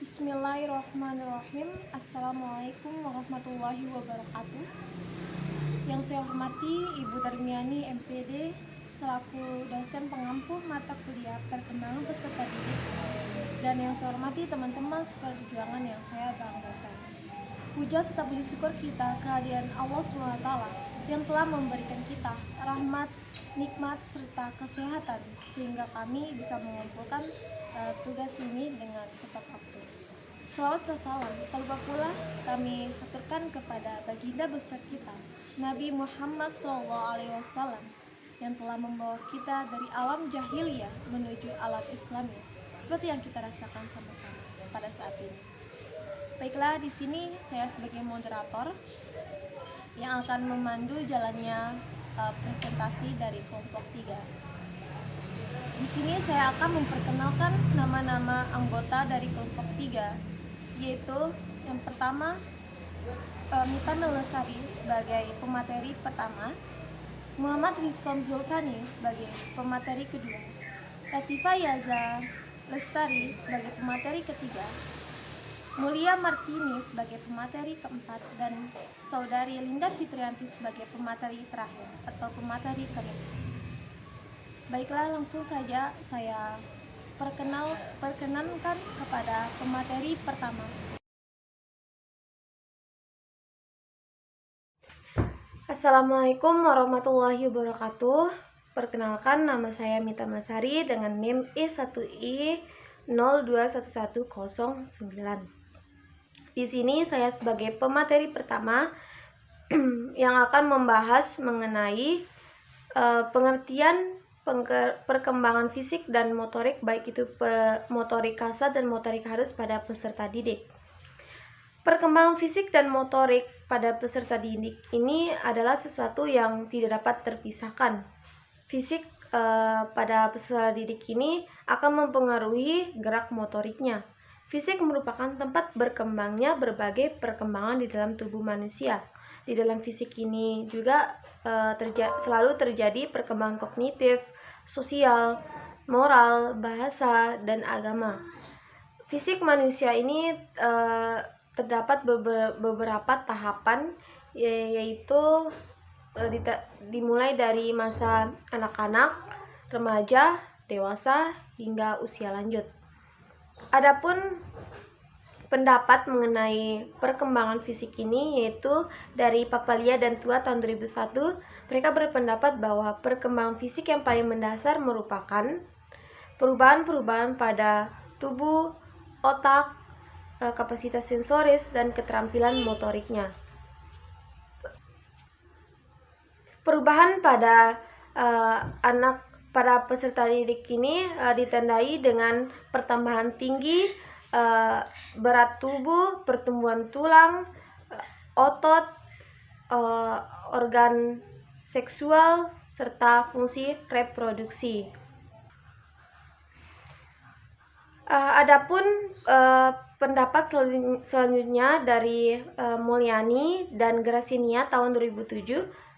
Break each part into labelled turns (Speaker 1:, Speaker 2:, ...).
Speaker 1: Bismillahirrahmanirrahim. Assalamualaikum warahmatullahi wabarakatuh. Yang saya hormati Ibu Darmiani MPD selaku dosen pengampu mata kuliah perkembangan peserta didik, dan yang saya hormati teman-teman seperjuangan yang saya banggakan. Puja serta puji syukur kita kehadiran Allah SWT yang telah memberikan kita rahmat, nikmat, serta kesehatan sehingga kami bisa mengumpulkan tugas ini dengan tepat waktu. Salawat dan salam terlupa pula kami aturkan kepada baginda besar kita, Nabi Muhammad SAW, yang telah membawa kita dari alam jahiliyah menuju alam Islami, seperti yang kita rasakan sama-sama pada saat ini. Baiklah, di sini saya sebagai moderator yang akan memandu jalannya presentasi dari kelompok 3. Di sini saya akan memperkenalkan nama-nama anggota dari kelompok 3, yaitu yang pertama Mita Melesari sebagai pemateri pertama, Muhammad Rizkon Zulfani sebagai pemateri kedua, Latifa Yaza Lestari sebagai pemateri ketiga, Mulia Martini sebagai pemateri keempat, dan Saudari Linda Fitrianti sebagai pemateri terakhir atau pemateri kelima. Baiklah, langsung saja saya perkenankan kepada pemateri pertama. Assalamualaikum warahmatullahi wabarakatuh. Perkenalkan, nama saya Mita Masari dengan NIM E1I021109. Di sini saya sebagai pemateri pertama yang akan membahas mengenai pengertian perkembangan fisik dan motorik, baik itu motorik kasar dan motorik halus pada peserta didik. Perkembangan fisik dan motorik pada peserta didik ini adalah sesuatu yang tidak dapat terpisahkan. Fisik pada peserta didik ini akan mempengaruhi gerak motoriknya. Fisik merupakan tempat berkembangnya berbagai perkembangan di dalam tubuh manusia. Di dalam fisik ini juga selalu terjadi perkembangan kognitif, sosial, moral, bahasa, dan agama. Fisik manusia ini terdapat beberapa tahapan, yaitu dimulai dari masa anak-anak, remaja, dewasa, hingga usia lanjut. Adapun pendapat mengenai perkembangan fisik ini yaitu dari Papalia dan Tua tahun 2001. Mereka berpendapat bahwa perkembangan fisik yang paling mendasar merupakan perubahan-perubahan pada tubuh, otak, kapasitas sensoris, dan keterampilan motoriknya. Perubahan pada pada peserta didik ini ditandai dengan pertambahan tinggi, berat tubuh, pertumbuhan tulang, otot, organ seksual, serta fungsi reproduksi. Adapun pendapat selanjutnya dari Mulyani dan Grasinia tahun 2007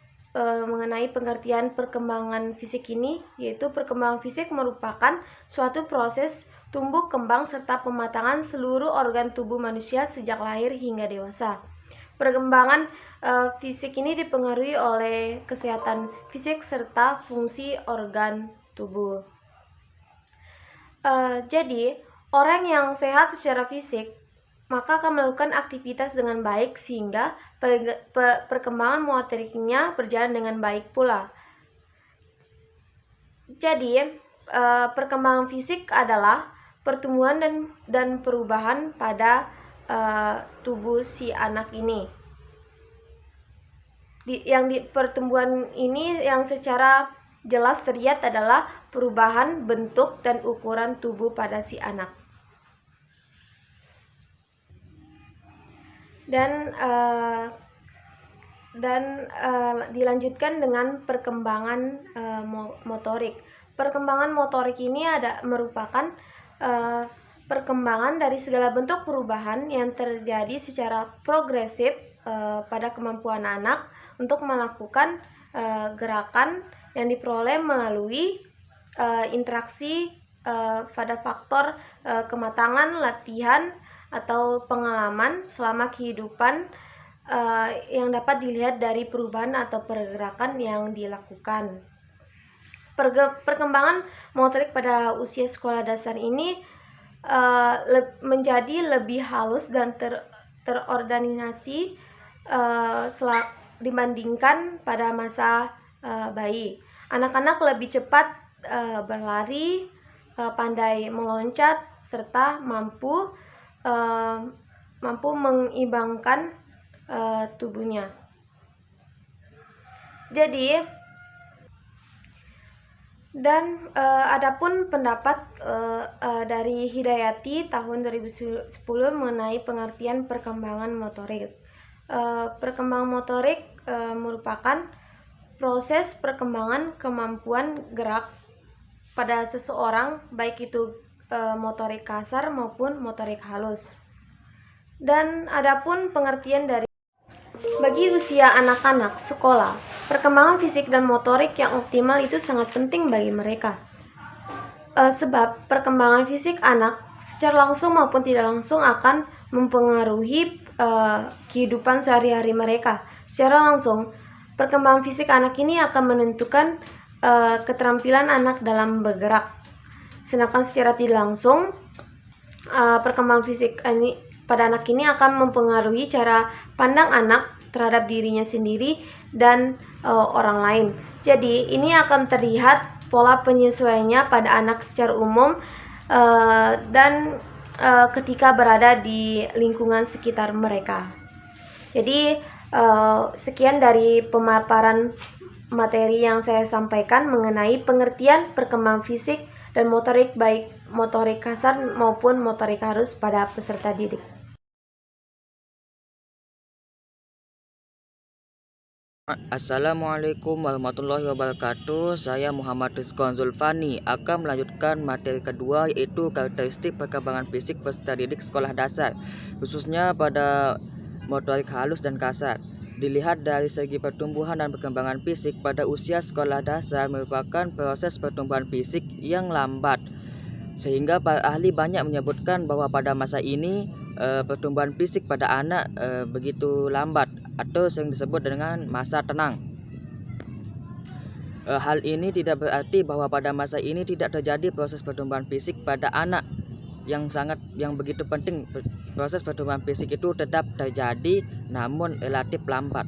Speaker 1: mengenai pengertian perkembangan fisik ini, yaitu perkembangan fisik merupakan suatu proses tumbuh kembang serta pematangan seluruh organ tubuh manusia sejak lahir hingga dewasa. Perkembangan fisik ini dipengaruhi oleh kesehatan fisik serta fungsi organ tubuh. Jadi, orang yang sehat secara fisik maka akan melakukan aktivitas dengan baik sehingga perkembangan motoriknya berjalan dengan baik pula. Jadi, perkembangan fisik adalah pertumbuhan dan perubahan pada tubuh si anak ini. Pertumbuhan ini yang secara jelas terlihat adalah perubahan bentuk dan ukuran tubuh pada si anak. Dan dilanjutkan dengan perkembangan motorik. Perkembangan motorik ini merupakan perkembangan dari segala bentuk perubahan yang terjadi secara progresif pada kemampuan anak untuk melakukan gerakan yang diperoleh melalui interaksi pada faktor kematangan, latihan, atau pengalaman selama kehidupan yang dapat dilihat dari perubahan atau pergerakan yang dilakukan. Perkembangan motorik pada usia sekolah dasar ini menjadi lebih halus dan terorganisasi dibandingkan pada masa bayi. Anak-anak lebih cepat berlari, pandai meloncat, serta mampu mengimbangkan tubuhnya. Jadi, dan adapun pendapat dari Hidayati tahun 2010 mengenai pengertian perkembangan motorik. Perkembangan motorik merupakan proses perkembangan kemampuan gerak pada seseorang, baik itu motorik kasar maupun motorik halus. Dan adapun pengertian dari bagi usia anak-anak sekolah, perkembangan fisik dan motorik yang optimal itu sangat penting bagi mereka. Sebab perkembangan fisik anak secara langsung maupun tidak langsung akan mempengaruhi kehidupan sehari-hari mereka. Secara langsung, perkembangan fisik anak ini akan menentukan keterampilan anak dalam bergerak. Sedangkan secara tidak langsung, perkembangan fisik pada anak ini akan mempengaruhi cara pandang anak terhadap dirinya sendiri dan orang lain. Jadi ini akan terlihat pola penyesuaiannya pada anak secara umum dan ketika berada di lingkungan sekitar mereka. Jadi sekian dari pemaparan materi yang saya sampaikan mengenai pengertian perkembangan fisik dan motorik, baik motorik kasar maupun motorik halus pada peserta didik.
Speaker 2: Assalamualaikum warahmatullahi wabarakatuh. Saya Muhammad Rizkwan Zulfani akan melanjutkan materi kedua, yaitu karakteristik perkembangan fisik peserta didik sekolah dasar, khususnya pada motorik halus dan kasar. Dilihat dari segi pertumbuhan dan perkembangan fisik pada usia sekolah dasar merupakan proses pertumbuhan fisik yang lambat, sehingga para ahli banyak menyebutkan bahwa pada masa ini pertumbuhan fisik pada anak begitu lambat atau sering disebut dengan masa tenang. Hal ini tidak berarti bahwa pada masa ini tidak terjadi proses pertumbuhan fisik pada anak yang begitu penting. Proses pertumbuhan fisik itu tetap terjadi, namun relatif lambat.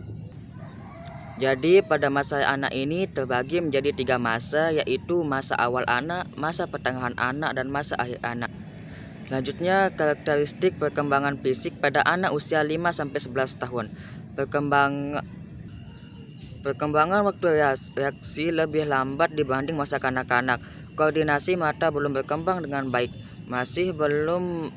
Speaker 2: Jadi pada masa anak ini terbagi menjadi 3 masa, yaitu masa awal anak, masa pertengahan anak, dan masa akhir anak. Lanjutnya, karakteristik perkembangan fisik pada anak usia 5-11 tahun. Perkembangan waktu reaksi lebih lambat dibanding masa kanak-kanak. Koordinasi mata belum berkembang dengan baik, masih belum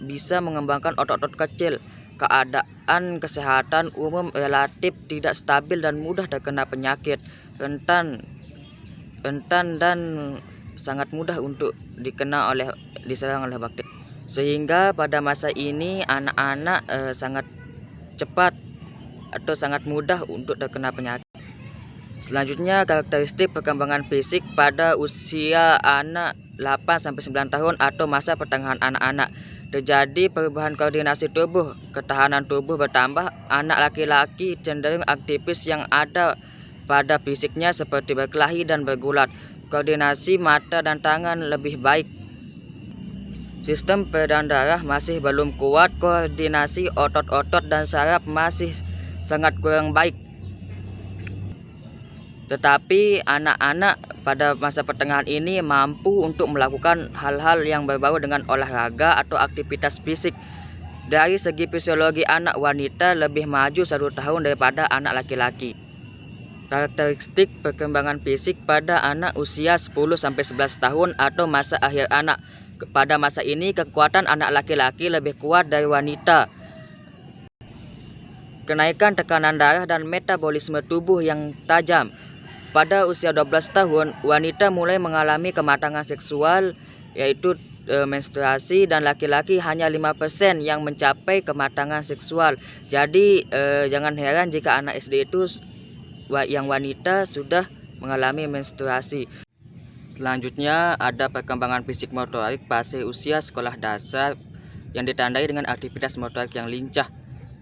Speaker 2: bisa mengembangkan otot-otot kecil. Keadaan kesehatan umum relatif tidak stabil dan mudah terkena penyakit, rentan dan sangat mudah untuk diserang oleh bakteri. Sehingga pada masa ini anak-anak sangat cepat atau sangat mudah untuk terkena penyakit. Selanjutnya, karakteristik perkembangan fisik pada usia anak 8-9 tahun atau masa pertengahan anak-anak. Terjadi perubahan koordinasi tubuh, ketahanan tubuh bertambah. Anak laki-laki cenderung aktivis yang ada pada fisiknya seperti berkelahi dan bergulat. Koordinasi mata dan tangan lebih baik. Sistem peredaran darah masih belum kuat, koordinasi otot-otot dan saraf masih sangat kurang baik. Tetapi anak-anak pada masa pertengahan ini mampu untuk melakukan hal-hal yang berbau dengan olahraga atau aktivitas fisik. Dari segi fisiologi, anak wanita lebih maju 1 tahun daripada anak laki-laki. Karakteristik perkembangan fisik pada anak usia 10-11 tahun atau masa akhir anak. Pada masa ini kekuatan anak laki-laki lebih kuat dari wanita. Kenaikan tekanan darah dan metabolisme tubuh yang tajam. Pada usia 12 tahun, wanita mulai mengalami kematangan seksual, yaitu menstruasi, dan laki-laki hanya 5% yang mencapai kematangan seksual. Jadi jangan heran jika anak SD itu yang wanita sudah mengalami menstruasi. Selanjutnya ada perkembangan fisik motorik pada usia sekolah dasar. yang ditandai dengan aktivitas motorik yang lincah.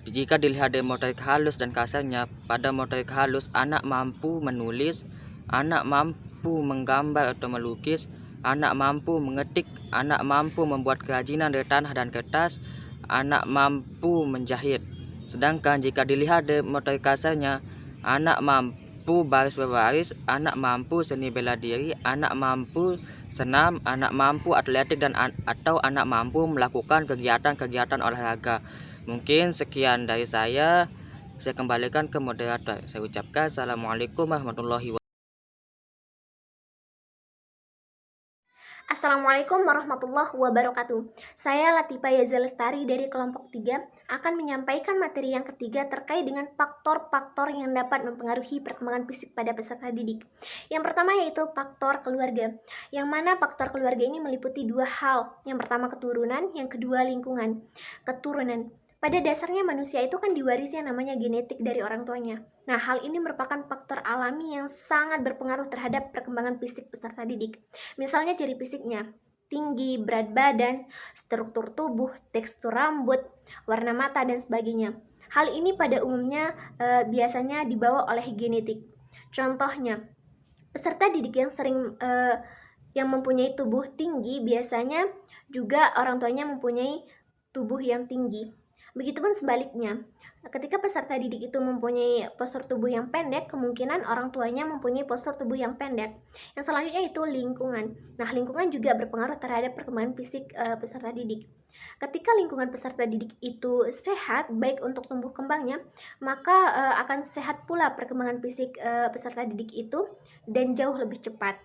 Speaker 2: Jika dilihat dari motorik halus dan kasarnya, pada motorik halus anak mampu menulis, anak mampu menggambar atau melukis, anak mampu mengetik, anak mampu membuat kerajinan dari tanah dan kertas, anak mampu menjahit. Sedangkan jika dilihat dari motorik kasarnya, anak mampu baris berbaris, anak mampu seni bela diri, anak mampu senam, anak mampu atletik, dan atau anak mampu melakukan kegiatan-kegiatan olahraga. Mungkin sekian dari saya kembalikan ke moderator. Saya ucapkan Assalamualaikum warahmatullahi wabarakatuh.
Speaker 3: Assalamualaikum warahmatullahi wabarakatuh. Saya Latifa Yaza Lestari dari kelompok 3 akan menyampaikan materi yang ketiga terkait dengan faktor-faktor yang dapat mempengaruhi perkembangan fisik pada peserta didik. Yang pertama yaitu faktor keluarga, yang mana faktor keluarga ini meliputi dua hal. Yang pertama keturunan, yang kedua lingkungan. Keturunan. Pada dasarnya manusia itu kan diwarisi yang namanya genetik dari orang tuanya. Nah, hal ini merupakan faktor alami yang sangat berpengaruh terhadap perkembangan fisik peserta didik. Misalnya ciri fisiknya, tinggi, berat badan, struktur tubuh, tekstur rambut, warna mata, dan sebagainya. Hal ini pada umumnya biasanya dibawa oleh genetik. Contohnya, peserta didik yang sering yang mempunyai tubuh tinggi biasanya juga orang tuanya mempunyai tubuh yang tinggi. Begitupun sebaliknya, ketika peserta didik itu mempunyai postur tubuh yang pendek, kemungkinan orang tuanya mempunyai postur tubuh yang pendek. Yang selanjutnya itu lingkungan. Nah, lingkungan juga berpengaruh terhadap perkembangan fisik peserta didik. Ketika lingkungan peserta didik itu sehat, baik untuk tumbuh kembangnya, maka akan sehat pula perkembangan fisik peserta didik itu dan jauh lebih cepat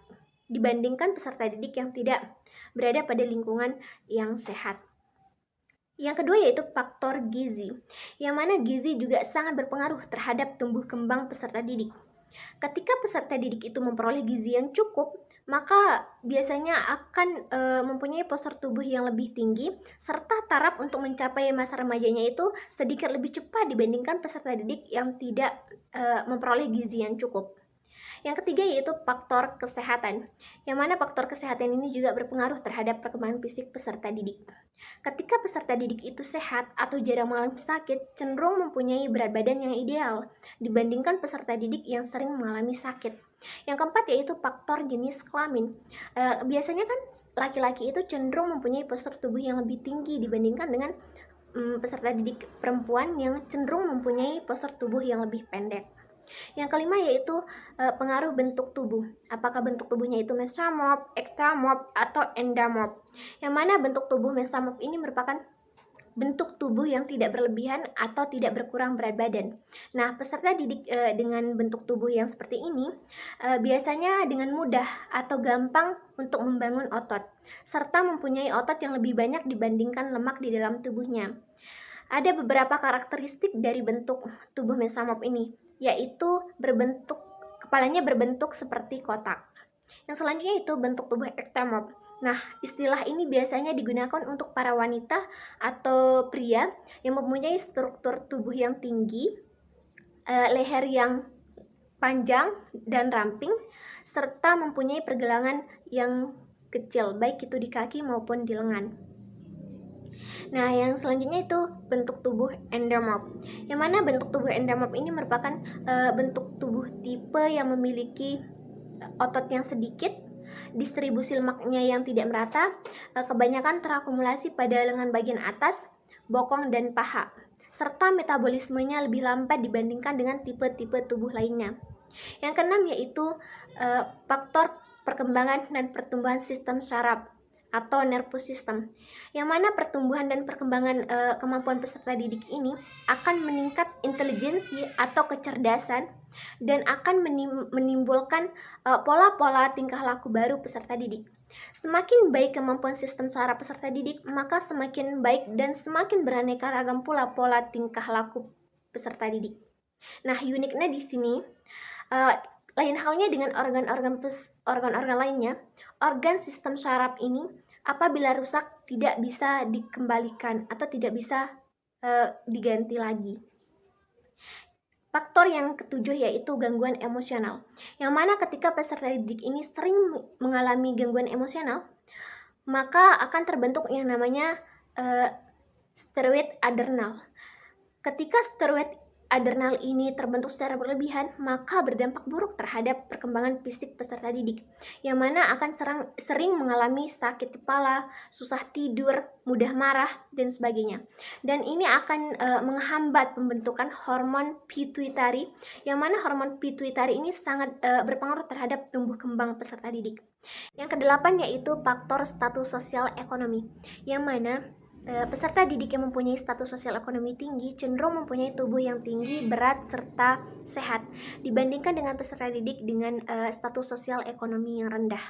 Speaker 3: dibandingkan peserta didik yang tidak berada pada lingkungan yang sehat. Yang kedua yaitu faktor gizi, yang mana gizi juga sangat berpengaruh terhadap tumbuh kembang peserta didik. Ketika peserta didik itu memperoleh gizi yang cukup, maka biasanya akan mempunyai postur tubuh yang lebih tinggi, serta taraf untuk mencapai masa remajanya itu sedikit lebih cepat dibandingkan peserta didik yang tidak memperoleh gizi yang cukup. Yang ketiga yaitu faktor kesehatan, yang mana faktor kesehatan ini juga berpengaruh terhadap perkembangan fisik peserta didik. Ketika peserta didik itu sehat atau jarang mengalami sakit, cenderung mempunyai berat badan yang ideal dibandingkan peserta didik yang sering mengalami sakit. Yang keempat yaitu faktor jenis kelamin. Biasanya kan laki-laki itu cenderung mempunyai postur tubuh yang lebih tinggi dibandingkan dengan peserta didik perempuan yang cenderung mempunyai postur tubuh yang lebih pendek. Yang kelima yaitu pengaruh bentuk tubuh. Apakah bentuk tubuhnya itu mesomorf, ektomorf, atau endomorf. Yang mana bentuk tubuh mesomorf ini merupakan bentuk tubuh yang tidak berlebihan atau tidak berkurang berat badan. Nah, peserta didik dengan bentuk tubuh yang seperti ini biasanya dengan mudah atau gampang untuk membangun otot, serta mempunyai otot yang lebih banyak dibandingkan lemak di dalam tubuhnya. Ada beberapa karakteristik dari bentuk tubuh mesomorf ini, yaitu kepalanya berbentuk seperti kotak. Yang selanjutnya itu bentuk tubuh ektomorf. Nah, istilah ini biasanya digunakan untuk para wanita atau pria yang mempunyai struktur tubuh yang tinggi, leher yang panjang dan ramping, serta mempunyai pergelangan yang kecil, baik itu di kaki maupun di lengan. Nah, yang selanjutnya itu bentuk tubuh endomorf. Yang mana bentuk tubuh endomorf ini merupakan bentuk tubuh tipe yang memiliki otot yang sedikit, distribusi lemaknya yang tidak merata, kebanyakan terakumulasi pada lengan bagian atas, bokong, dan paha, serta metabolismenya lebih lambat dibandingkan dengan tipe-tipe tubuh lainnya. Yang keenam yaitu faktor perkembangan dan pertumbuhan sistem saraf atau nervous system, yang mana pertumbuhan dan perkembangan kemampuan peserta didik ini akan meningkat intelijensi atau kecerdasan dan akan menimbulkan pola-pola tingkah laku baru peserta didik. Semakin baik kemampuan sistem saraf peserta didik, maka semakin baik dan semakin beraneka ragam pula pola tingkah laku peserta didik. Nah, uniknya di sini lain halnya dengan organ-organ lainnya, organ sistem saraf ini apabila rusak tidak bisa dikembalikan atau tidak bisa diganti lagi. Faktor yang ketujuh yaitu gangguan emosional, yang mana ketika peserta didik ini sering mengalami gangguan emosional, maka akan terbentuk yang namanya Steroid adrenal. Ketika steroid adrenal ini terbentuk secara berlebihan, maka berdampak buruk terhadap perkembangan fisik peserta didik, yang mana akan sering mengalami sakit kepala, susah tidur, mudah marah, dan sebagainya. Dan ini akan menghambat pembentukan hormon pituitari, yang mana hormon pituitari ini sangat berpengaruh terhadap tumbuh kembang peserta didik. Yang kedelapan yaitu faktor status sosial ekonomi, yang mana peserta didik yang mempunyai status sosial ekonomi tinggi cenderung mempunyai tubuh yang tinggi, berat, serta sehat dibandingkan dengan peserta didik dengan status sosial ekonomi yang rendah.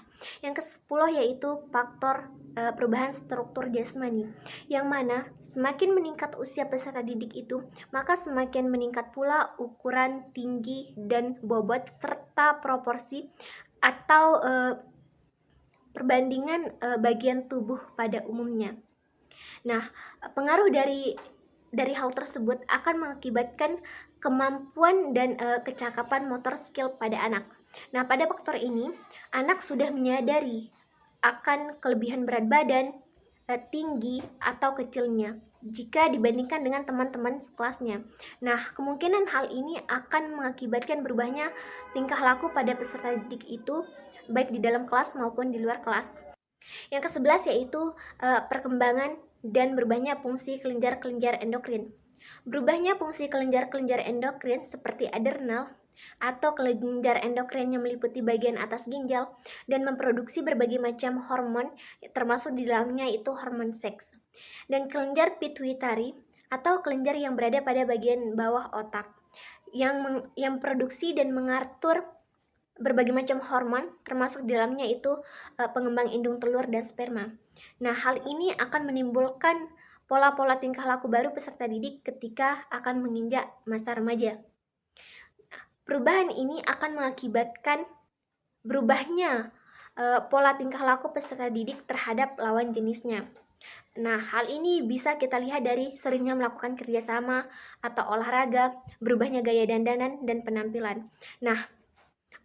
Speaker 3: Yang ke-10 yaitu faktor perubahan struktur jasmani, yang mana semakin meningkat usia peserta didik itu, maka semakin meningkat pula ukuran, tinggi, dan bobot serta proporsi atau perbandingan bagian tubuh pada umumnya. Nah, pengaruh dari hal tersebut akan mengakibatkan kemampuan dan kecakapan motor skill pada anak. Nah, pada faktor ini, anak sudah menyadari akan kelebihan berat badan, tinggi atau kecilnya jika dibandingkan dengan teman-teman sekelasnya. Nah, kemungkinan hal ini akan mengakibatkan berubahnya tingkah laku pada peserta didik itu, baik di dalam kelas maupun di luar kelas. Yang ke-11 yaitu perkembangan dan berubahnya fungsi kelenjar-kelenjar endokrin. Berubahnya fungsi kelenjar-kelenjar endokrin seperti adrenal atau kelenjar endokrin yang meliputi bagian atas ginjal dan memproduksi berbagai macam hormon, termasuk di dalamnya itu hormon seks. Dan kelenjar pituitari atau kelenjar yang berada pada bagian bawah otak yang produksi dan mengatur berbagai macam hormon, termasuk di dalamnya itu pengembang indung telur dan sperma. Nah, hal ini akan menimbulkan pola-pola tingkah laku baru peserta didik ketika akan menginjak masa remaja. Perubahan ini akan mengakibatkan berubahnya pola tingkah laku peserta didik terhadap lawan jenisnya. Nah, hal ini bisa kita lihat dari seringnya melakukan kerjasama atau olahraga, berubahnya gaya dandanan, dan penampilan. Nah,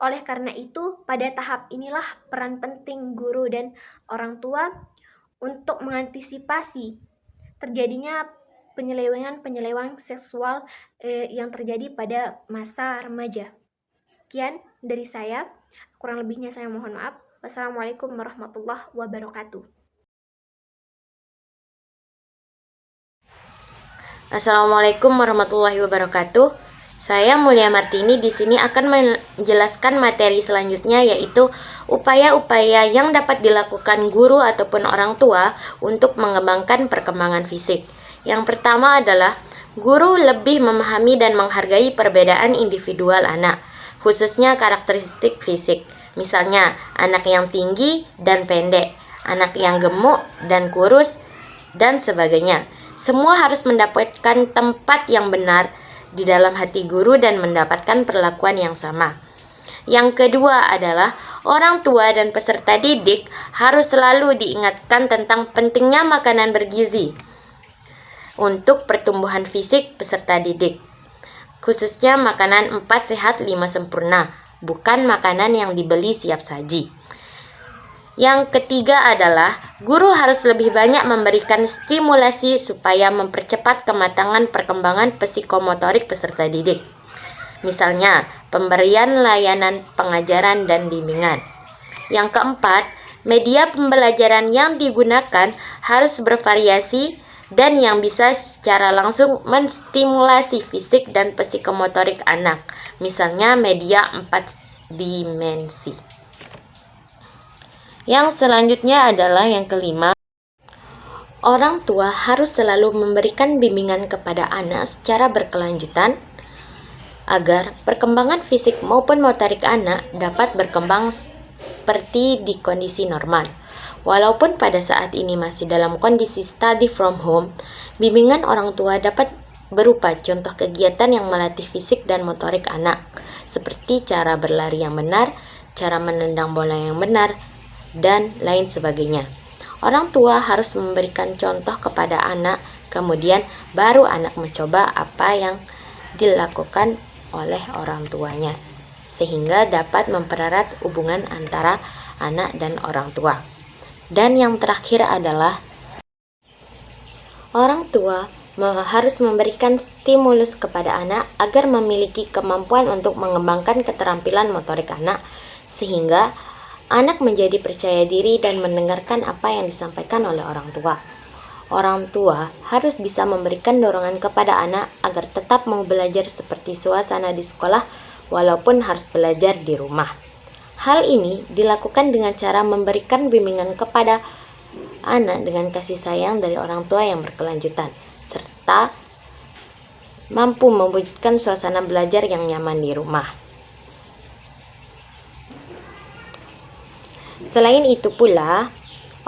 Speaker 3: oleh karena itu, pada tahap inilah peran penting guru dan orang tua untuk mengantisipasi terjadinya penyelewengan seksual yang terjadi pada masa remaja. Sekian dari saya, kurang lebihnya saya mohon maaf. Wassalamualaikum warahmatullahi wabarakatuh.
Speaker 4: Assalamualaikum warahmatullahi wabarakatuh. Saya Mulia Martini di sini akan menjelaskan materi selanjutnya, yaitu upaya-upaya yang dapat dilakukan guru ataupun orang tua untuk mengembangkan perkembangan fisik. Yang pertama adalah guru lebih memahami dan menghargai perbedaan individual anak, khususnya karakteristik fisik. Misalnya, anak yang tinggi dan pendek, anak yang gemuk dan kurus, dan sebagainya. Semua harus mendapatkan tempat yang benar di dalam hati guru dan mendapatkan perlakuan yang sama. Yang kedua adalah orang tua dan peserta didik harus selalu diingatkan tentang pentingnya makanan bergizi untuk pertumbuhan fisik peserta didik, khususnya makanan 4 sehat 5 sempurna, bukan makanan yang dibeli siap saji. Yang ketiga adalah guru harus lebih banyak memberikan stimulasi supaya mempercepat kematangan perkembangan psikomotorik peserta didik. Misalnya, pemberian layanan pengajaran dan bimbingan. Yang keempat, media pembelajaran yang digunakan harus bervariasi dan yang bisa secara langsung menstimulasi fisik dan psikomotorik anak. Misalnya, media 4 dimensi. Yang selanjutnya adalah yang kelima, orang tua harus selalu memberikan bimbingan kepada anak secara berkelanjutan agar perkembangan fisik maupun motorik anak dapat berkembang seperti di kondisi normal. Walaupun pada saat ini masih dalam kondisi study from home, bimbingan orang tua dapat berupa contoh kegiatan yang melatih fisik dan motorik anak, seperti cara berlari yang benar, cara menendang bola yang benar, dan lain sebagainya. Orang tua harus memberikan contoh kepada anak, kemudian baru anak mencoba apa yang dilakukan oleh orang tuanya, sehingga dapat mempererat hubungan antara anak dan orang tua. Dan yang terakhir adalah Orang tua harus memberikan stimulus kepada anak agar memiliki kemampuan untuk mengembangkan keterampilan motorik anak, sehingga anak menjadi percaya diri dan mendengarkan apa yang disampaikan oleh orang tua. Orang tua harus bisa memberikan dorongan kepada anak agar tetap mau belajar seperti suasana di sekolah walaupun harus belajar di rumah. Hal ini dilakukan dengan cara memberikan bimbingan kepada anak dengan kasih sayang dari orang tua yang berkelanjutan, serta mampu mewujudkan suasana belajar yang nyaman di rumah. Selain itu pula,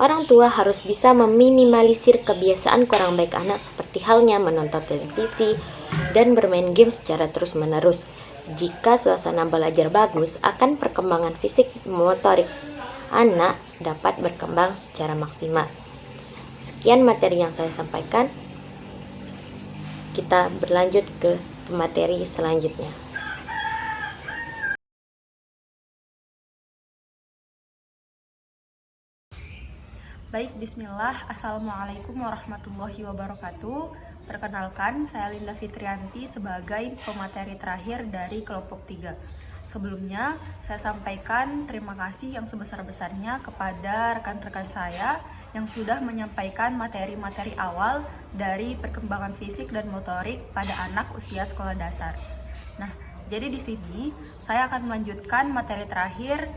Speaker 4: orang tua harus bisa meminimalisir kebiasaan kurang baik anak seperti halnya menonton televisi dan bermain game secara terus-menerus. Jika suasana belajar bagus, akan perkembangan fisik motorik anak dapat berkembang secara maksimal. Sekian materi yang saya sampaikan. Kita berlanjut ke materi selanjutnya.
Speaker 1: Baik, bismillah. Assalamualaikum warahmatullahi wabarakatuh. Perkenalkan, saya Linda Fitrianti sebagai pemateri terakhir dari kelompok 3. Sebelumnya, saya sampaikan terima kasih yang sebesar-besarnya kepada rekan-rekan saya yang sudah menyampaikan materi-materi awal dari perkembangan fisik dan motorik pada anak usia sekolah dasar. Nah, jadi di sini saya akan melanjutkan materi terakhir,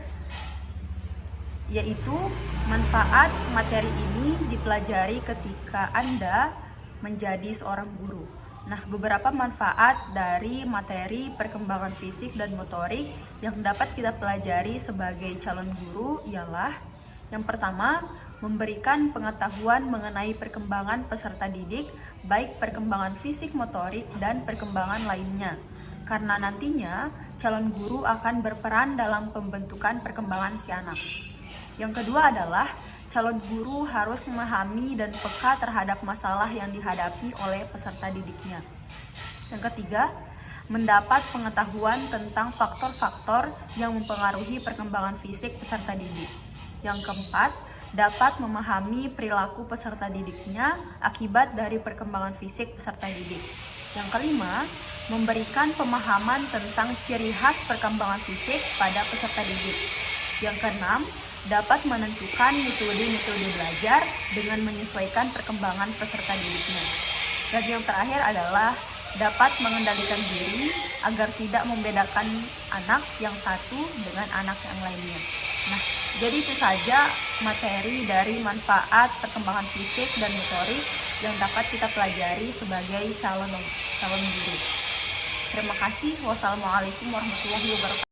Speaker 1: yaitu manfaat materi ini dipelajari ketika Anda menjadi seorang guru. Nah, beberapa manfaat dari materi perkembangan fisik dan motorik yang dapat kita pelajari sebagai calon guru ialah: yang pertama, memberikan pengetahuan mengenai perkembangan peserta didik, baik perkembangan fisik motorik dan perkembangan lainnya. Karena nantinya calon guru akan berperan dalam pembentukan perkembangan si anak. Yang kedua adalah calon guru harus memahami dan peka terhadap masalah yang dihadapi oleh peserta didiknya. Yang ketiga, mendapat pengetahuan tentang faktor-faktor yang mempengaruhi perkembangan fisik peserta didik. Yang keempat, dapat memahami perilaku peserta didiknya akibat dari perkembangan fisik peserta didik. Yang kelima, memberikan pemahaman tentang ciri khas perkembangan fisik pada peserta didik. Yang keenam, dapat menentukan metode-metode belajar dengan menyesuaikan perkembangan peserta didiknya. Dan yang terakhir adalah dapat mengendalikan diri agar tidak membedakan anak yang satu dengan anak yang lainnya. Nah, jadi itu saja materi dari manfaat perkembangan fisik dan motorik yang dapat kita pelajari sebagai calon guru. Terima kasih. Wassalamualaikum warahmatullahi wabarakatuh.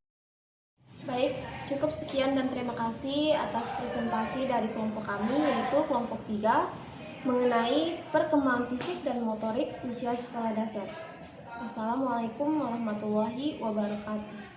Speaker 3: Baik, cukup sekian dan terima kasih atas presentasi dari kelompok kami, yaitu kelompok 3, mengenai perkembangan fisik dan motorik usia sekolah dasar. Assalamualaikum warahmatullahi wabarakatuh.